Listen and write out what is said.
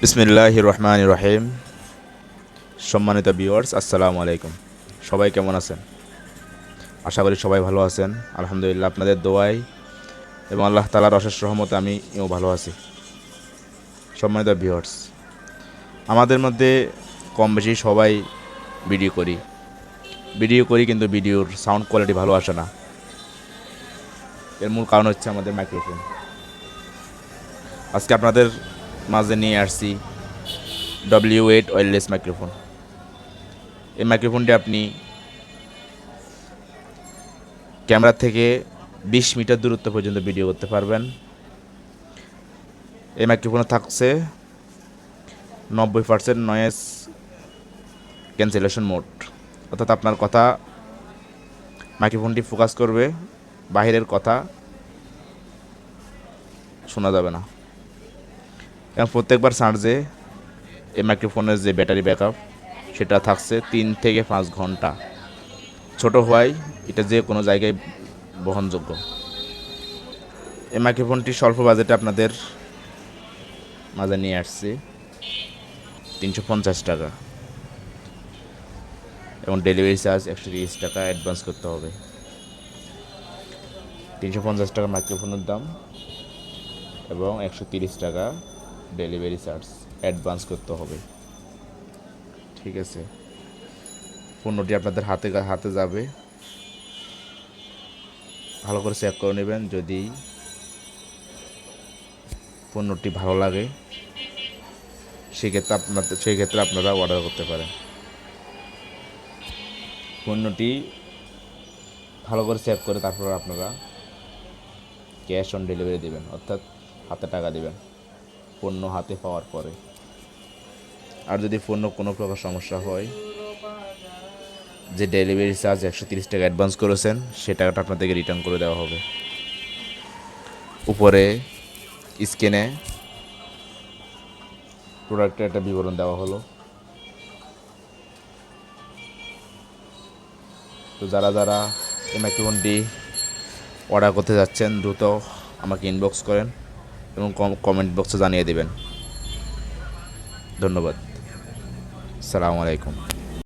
বিসমিল্লাহির রহমানির রহিম। সম্মানিত ভিউয়ার্স, আসসালামু আলাইকুম। সবাই কেমন আছেন? আশা করি সবাই ভালো আছেন। আলহামদুলিল্লাহ, আপনাদের দোয়ায় এবং আল্লাহ তাআলার অশেষ রহমতে আমিও ভালো আছি। সম্মানিত ভিউয়ার্স, আমাদের মধ্যে কম বেশি সবাই ভিডিও করি কিন্তু ভিডিওর সাউন্ড কোয়ালিটি ভালো আসে না। এর মূল কারণ হচ্ছে আমাদের মাইক্রোফোন। আজকে আপনাদের মাঝে নিয়ে আসছি W8 ওয়্যারলেস মাইক্রোফোন। এই মাইক্রোফোনটি আপনি ক্যামেরা থেকে 20 মিটার দূরত্ব পর্যন্ত ভিডিও করতে পারবেন। এই মাইক্রোফোনে থাকছে 90% নয়েজ ক্যান্সেলেশন মোড, অর্থাৎ আপনার কথা মাইক্রোফোনটি ফোকাস করবে, বাহিরের কথা শোনা যাবে না। এবং প্রত্যেকবার চার্জে এই মাইক্রোফোনের যে ব্যাটারি ব্যাকআপ সেটা থাকছে 3 থেকে 5 ঘন্টা। ছোট হওয়ায় এটা যে কোনো জায়গায় বহনযোগ্য। এই মাইক্রোফোনটি স্বল্প বাজেটে আপনাদের মাঝে নিয়ে আসছি 350 টাকা, এবং ডেলিভারি চার্জ 130 টাকা অ্যাডভান্স করতে হবে। 350 টাকা মাইক্রোফোনের দাম এবং 130 টাকা ডেলিভারি চার্জ অ্যাডভান্স করতে হবে। ঠিক আছে, পণ্যটি আপনাদের হাতে যাবে। ভালো করে চেক করে নেবেন। যদি পণ্যটি ভালো লাগে সেক্ষেত্রে আপনারা অর্ডার করতে পারেন। পণ্যটি ভালো করে চেক করে তারপর আপনারা ক্যাশ অন ডেলিভারি দেবেন, অর্থাৎ হাতে টাকা দেবেন পণ্য হাতে পাওয়ার পরে। আর যদি পণ্য কোনো প্রকার সমস্যা হয়, যে ডেলিভারি চার্জ 130 টাকা অ্যাডভান্স করেছেন সে টাকাটা আপনাদেরকে রিটার্ন করে দেওয়া হবে। উপরে স্ক্রিনে প্রোডাক্টের একটা বিবরণ দেওয়া হলো। তো যারা এই মাইক্রোফোনটি অর্ডার করতে যাচ্ছেন দ্রুত আমাকে ইনবক্স করেন এবং কমেন্ট বক্সে জানিয়ে দেবেন। ধন্যবাদ। আসসালামু আলাইকুম।